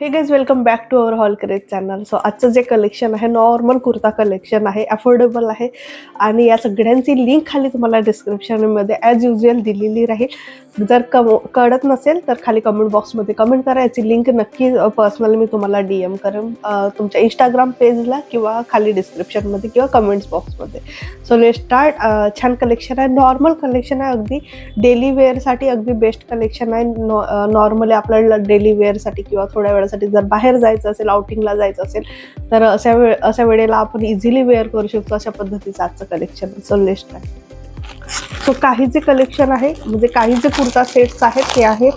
हे guys welcome back to our haul craze channel. So आजचं जे कलेक्शन आहे नॉर्मल कुर्ता कलेक्शन आहे, अफोर्डेबल आहे आणि या सगळ्यांची लिंक खाली तुम्हाला डिस्क्रिप्शनमध्ये ॲज युजल दिलेली राहील. जर कळत नसेल तर खाली कमेंट बॉक्समध्ये कमेंट करा. याची लिंक नक्की पर्सनली मी तुम्हाला DM करेन तुमच्या इंस्टाग्राम पेजला किंवा खाली डिस्क्रिप्शनमध्ये किंवा कमेंट्स बॉक्समध्ये. So let start. छान कलेक्शन आहे, नॉर्मल कलेक्शन आहे, अगदी डेली वेअरसाठी अगदी बेस्ट कलेक्शन आहे. नॉर्मली आपल्याला डेली वेअरसाठी किंवा थोड्या वेळासाठी जर बाहेर जायचं असेल, आउटिंगला जायचं असेल तर अशा वेळेला आपण इझिली वेअर करू शकतो. अशा पद्धतीचं आजचं कलेक्शन. सो लिस्ट आहे. सो काही जे कलेक्शन आहे म्हणजे काही जे कुर्ता सेट्स आहेत ते आहे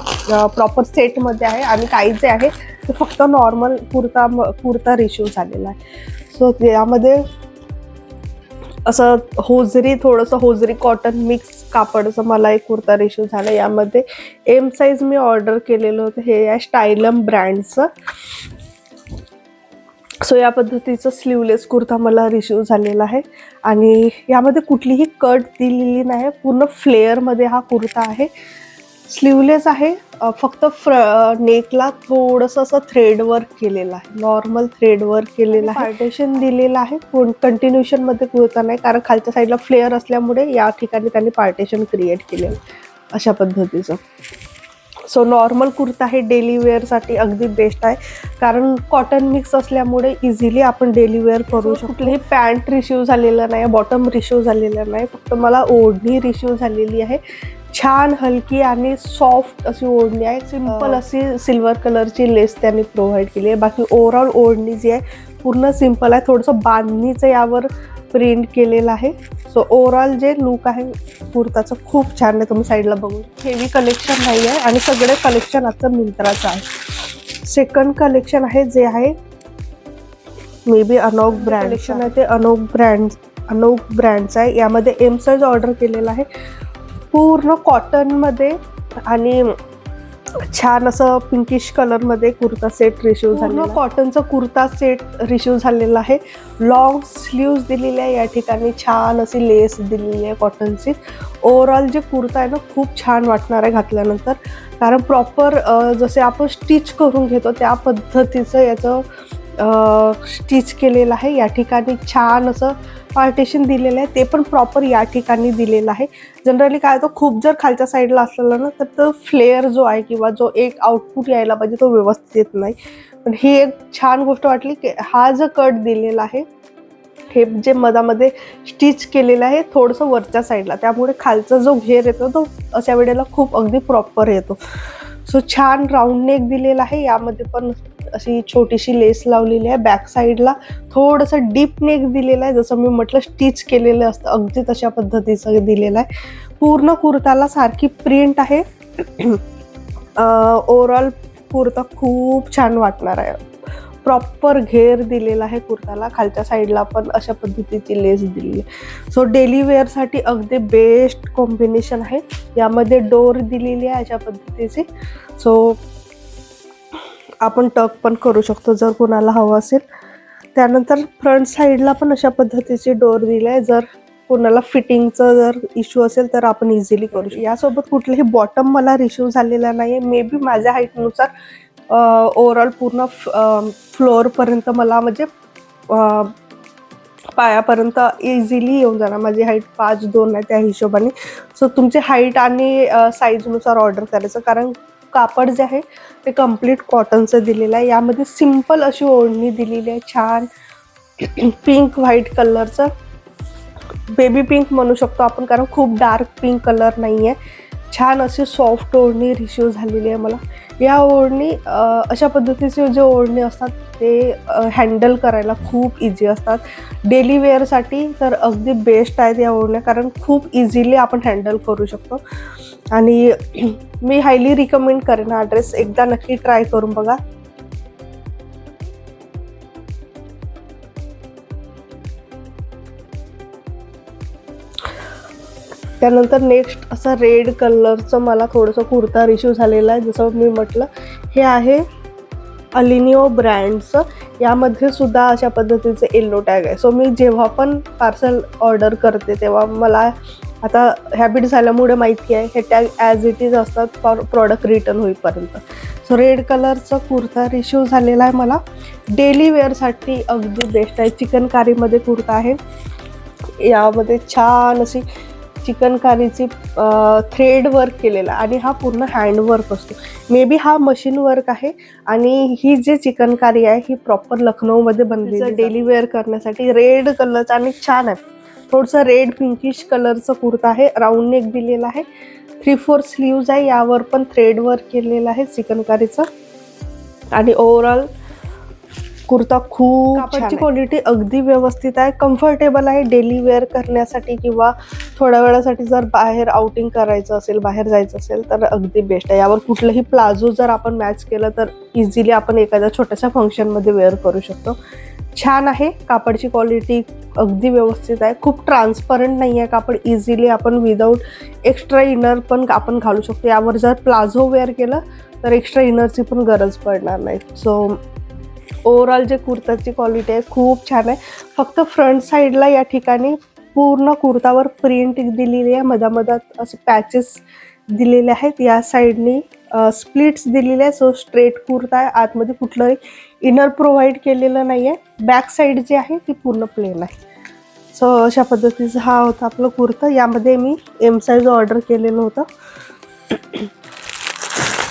प्रॉपर सेटमध्ये आहे आणि काही जे आहे ते फक्त नॉर्मल कुर्ता रिशू झालेला आहे. सो यामध्ये असं थोडंसं होजरी कॉटन मिक्स कापडचं मला एक कुर्ता रिशू झाला. यामध्ये एम साईज मी ऑर्डर केलेलं होतं. हे आहे स्टायलम ब्रँडचं. सो या पद्धतीचं स्लीवलेस कुर्ता मला रिशू झालेला आहे आणि यामध्ये कुठलीही कट दिलेली नाही. पूर्ण फ्लेअरमध्ये हा कुर्ता आहे. स्लीवलेस आहे. फक्त नेकला थोडंसं असं थ्रेड वर्क केलेलं आहे, नॉर्मल थ्रेड वर्क केलेलं आहे. पार्टेशन दिलेलं आहे. कंटिन्युएशनमध्ये कुर्ता नाही, कारण खालच्या साईडला फ्लेअर असल्यामुळे या ठिकाणी त्यांनी पार्टेशन क्रिएट केलेलं अशा पद्धतीचं. सो नॉर्मल कुर्ता हे डेली वेअरसाठी अगदी बेस्ट आहे, कारण कॉटन मिक्स असल्यामुळे इझिली आपण डेली वेअर करू शकतो. कुठलीही पॅन्ट रिसीव झालेलं नाही, बॉटम रिसीव झालेलं नाही, फक्त मला ओढणी रिसीव झालेली आहे. छान हलकी आणि सॉफ्ट अशी ओढणी आहे. सिंपल अशी सिल्वर कलरची लेस त्यांनी प्रोव्हाइड केली आहे. बाकी ओव्हरऑल ओढणी जी आहे पूर्ण सिंपल आहे. थोडंसं बांधणीचं यावर प्रिंट केलेलं आहे. सो ओव्हरऑल जे लुक आहे कुर्ताचं खूप छान आहे. तुम्ही साईडला बघू. हेवी कलेक्शन नाही आहे आणि सगळे कलेक्शन आजचं मिंत्राचं आहे. सेकंड कलेक्शन आहे जे आहे may be Anouk brand collection आहे. ते अनोक ब्रँडचं आहे. यामध्ये एम साईज ऑर्डर केलेला आहे. पूर्ण कॉटनमध्ये आणि छान असं पिंकिश कलरमध्ये कुर्ता सेट रिसीव झालेला. कॉटनचा कुर्ता सेट रिसीव झालेला आहे. लॉंग स्लीव्ज दिलेली आहे. या ठिकाणी छान अशी लेस दिलेली आहे कॉटनची. ओव्हरऑल जे कुर्ता आहे ना खूप छान वाटणार आहे घातल्यानंतर, कारण प्रॉपर जसे आपण स्टिच करून घेतो त्या पद्धतीचं याचं स्टिच केलेलं आहे. या ठिकाणी छान असं पार्टिशन दिलेलं आहे, ते पण प्रॉपर या ठिकाणी दिलेलं आहे. जनरली काय होतं, खूप जर खालच्या साईडला असलेलं ना तर तो फ्लेअर जो आहे किंवा जो एक आउटपुट यायला पाहिजे तो व्यवस्थित येत नाही. पण ही एक छान गोष्ट वाटली की हा जो कट दिलेला आहे हे जे मधामध्ये स्टिच केलेलं आहे थोडंसं वरच्या साईडला, त्यामुळे खालचा जो घेर येतो तो अशा वेळेला खूप अगदी प्रॉपर येतो. सो छान राऊंड नेक दिलेला आहे. यामध्ये पण अशी छोटीशी लेस लावलेली आहे. बॅक साईडला थोडंसं डीप नेक दिलेलं आहे, जसं मी म्हटलं स्टिच केलेलं असतं अगदी तशा पद्धतीचं दिलेलं आहे. पूर्ण कुर्ताला सारखी प्रिंट आहे. ओव्हरऑल कुर्ता खूप छान वाटणार आहे. प्रॉपर घेर दिलेला आहे कुर्ताला. खालच्या साईडला पण अशा पद्धतीची लेस दिलेली आहे. सो डेली वेअरसाठी अगदी बेस्ट कॉम्बिनेशन आहे. यामध्ये डोर दिलेली आहे अशा पद्धतीची. सो आपण टक पण करू शकतो जर कोणाला हवं असेल. त्यानंतर फ्रंट साईडला पण अशा पद्धतीची डोर दिली आहे. जर कोणाला फिटिंगचं जर इश्यू असेल तर आपण इझिली करू शकतो. यासोबत कुठलेही बॉटम मला रिसीव झालेला नाही आहे. मे बी माझ्या हाईटनुसार ओव्हरऑल पूर्ण फ्लोअरपर्यंत मला म्हणजे पायापर्यंत इझिली येऊन जाणार. माझी हाईट 5'2" आहे त्या हिशोबाने. सो तुमची हाईट आणि साईजनुसार ऑर्डर करायचं, कारण कापड जे आहे ते कम्प्लीट कॉटनचं दिलेलं आहे. यामध्ये सिंपल अशी ओढणी दिलेली आहे. छान पिंक व्हाईट कलरचं, बेबी पिंक म्हणू शकतो आपण, कारण खूप डार्क पिंक कलर नाही आहे. छान अशी सॉफ्ट ओढणी रिसीव झालेली आहे मला. या ओढणी अशा पद्धतीचे जे ओढणी असतात ते हँडल करायला खूप इझी असतात. डेली वेअरसाठी तर अगदी बेस्ट आहेत या ओढण्या, कारण खूप इझिली आपण हँडल करू शकतो आणि मी हायली रिकमेंड करेन हा ड्रेस. एकदा नक्की ट्राय करून बघा. त्यानंतर नेक्स्ट असं रेड कलरचं मला थोडंसं कुर्ता रिसीव झालेला आहे. जसं मी म्हटलं हे आहे अलिनिओ ब्रँडचं. यामध्ये सुद्धा अशा पद्धतीचे येलो टॅग आहे. सो मी जेव्हा पण पार्सल ऑर्डर करते तेव्हा मला आता हॅबिट झाल्यामुळे माहिती आहे हे टॅग ॲज इट इज असतात प्रॉडक्ट रिटर्न होईपर्यंत. सो रेड कलरचा कुर्ता रिसीव झालेला आहे मला. डेली वेअरसाठी अगदी बेस्ट आहे. चिकनकारीमध्ये कुर्ता आहे. यामध्ये छान अशी चिकनकारीची थ्रेड वर्क केलेला आणि हा पूर्ण हँडवर्क असतो. मे बी हा मशीन वर्क आहे आणि ही जी चिकनकारी आहे ही प्रॉपर लखनौमध्ये बनलेली. डेली वेअर करण्यासाठी रेड कलरचा आणि छान आहे. थोडंसं रेड पिंकिश कलरचा कुर्ता आहे. राऊंड नेक दिलेला आहे. 3/4 स्लीव्ज आहे. यावर पण थ्रेड वर्क केलेला आहे चिकनकारीचा. आणि ओव्हरऑल कुर्ता खूप कापडाची क्वालिटी अगदी व्यवस्थित आहे. कम्फर्टेबल आहे डेली वेअर करण्यासाठी किंवा थोड्या वेळासाठी जर बाहेर आउटिंग करायचं असेल, बाहेर जायचं असेल तर अगदी बेस्ट आहे. यावर कुठलंही प्लाझो जर आपण मॅच केलं तर इझिली आपण एखाद्या छोट्याशा फंक्शनमध्ये वेअर करू शकतो. छान आहे. कापडची क्वालिटी अगदी व्यवस्थित आहे. खूप ट्रान्सपरंट नाही आहे कापड. इझिली आपण विदाऊट एक्स्ट्रा इनर पण आपण घालू शकतो. यावर जर प्लाझो वेअर केलं तर एक्स्ट्रा इनरची पण गरज पडणार नाही. सो ओव्हरऑल जे कुर्ताची क्वालिटी आहे खूप छान आहे. फक्त फ्रंट साईडला या ठिकाणी पूर्ण कुर्तावर प्रिंट दिलेली आहे. मधामधात असे पॅचेस दिलेले आहेत. या साईडनी स्प्लिट्स दिलेले आहे. सो स्ट्रेट कुर्ता आहे. आतमध्ये कुठलंही इनर प्रोव्हाइड केलेलं नाही आहे. बॅक साईड जी आहे ती पूर्ण प्लेन आहे. सो अशा पद्धतीचा हा होता आपला कुर्ता. यामध्ये मी एम साईज ऑर्डर केलेलं होतं.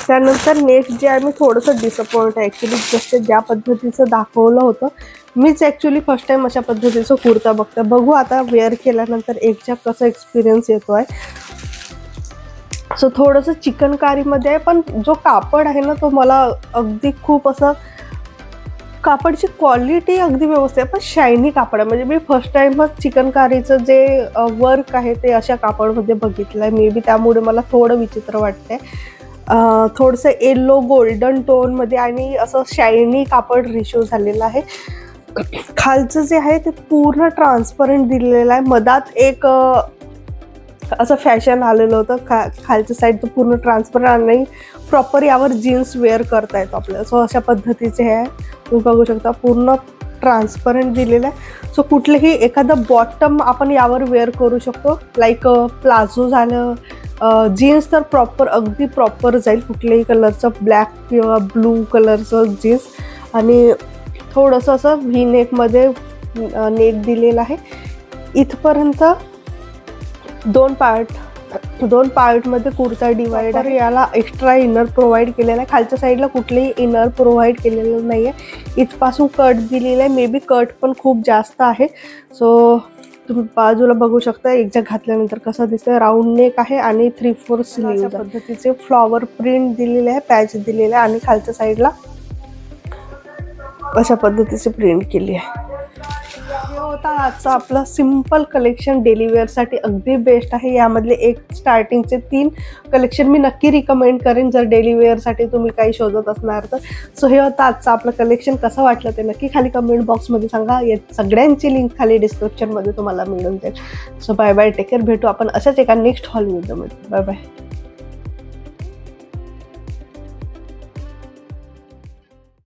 त्यानंतर नेक्स्ट जे आहे मी थोडंसं डिसअपॉइंट आहे ॲक्च्युली. जसं ज्या पद्धतीचं दाखवलं होतं मीच ॲक्च्युली फर्स्ट टाईम अशा पद्धतीचं कुर्ता बघते. बघू आता वेअर केल्यानंतर एकच्या कसा एक्सपिरियन्स येतो आहे. सो थोडंसं चिकनकारीमध्ये आहे पण जो कापड आहे ना तो मला अगदी खूप असं कापडची क्वालिटी अगदी व्यवस्थित आहे पण शायनी कापड आहे. म्हणजे मी फर्स्ट टाईमच चिकनकारीचं जे वर्क आहे ते अशा कापडमध्ये बघितलं आहे. मे बी त्यामुळे मला थोडं विचित्र वाटतंय. थोडंसं येलो गोल्डन टोनमध्ये आणि असं शायनी कापड रिसीव झालेलं आहे. खालचं जे आहे ते पूर्ण ट्रान्सपरंट दिलेलं आहे. मधात एक असं फॅशन आलेलं होतं. खालचं साईड तर पूर्ण ट्रान्सपरंट आणि प्रॉपर यावर जीन्स वेअर करता येतो आपल्याला. सो अशा पद्धतीचे हे आहे. तुम्ही बघू शकता पूर्ण ट्रान्सपरंट दिलेलं आहे. सो कुठलंही एखादं बॉटम आपण यावर वेअर करू शकतो. लाईक प्लाझो झालं, जीन्स तर प्रॉपर अगदी प्रॉपर जाईल. कुठल्याही कलरचं ब्लॅक किंवा ब्लू कलरचं जीन्स आणि थोडंसं असं व्ही नेकमध्ये नेक दिलेलं आहे. इथपर्यंत दोन पार्टमध्ये कुर्ता डिवाइड आहे. याला एक्स्ट्रा इनर प्रोव्हाइड केलेला आहे. खालच्या साईडला कुठलेही इनर प्रोव्हाइड केलेलं नाही आहे. इथपासून कट दिलेलं आहे. मे बी कट पण खूप जास्त आहे. सो तुम्ही बाजूला बघू शकता एकदा घातल्यानंतर कसं दिसतंय. राऊंड नेक आहे आणि 3/4 स्लीव्ह पद्धतीचे फ्लॉवर प्रिंट दिलेले आहे. पॅच दिलेले आहे आणि खालच्या साईडला अशा पद्धतीची प्रिंट केली आहे. हे होता आजचा आपला सिम्पल कलेक्शन. डेली वेअरसाठी अगदी बेस्ट आहे. यामधले एक स्टार्टिंगचे 3 कलेक्शन मी नक्की रिकमेंड करेन जर डेली वेअरसाठी तुम्ही काही शोधत असणार तर. सो हे होतं आजचं आपलं कलेक्शन. कसं वाटलं ते नक्की खाली कमेंट बॉक्समध्ये सांगा. या सगळ्यांची लिंक खाली डिस्क्रिप्शनमध्ये तुम्हाला मिळून जाईल. So bye bye, take care. भेटू आपण अशाच एका नेक्स्ट हॉल व्हिडिओमध्ये. Bye bye.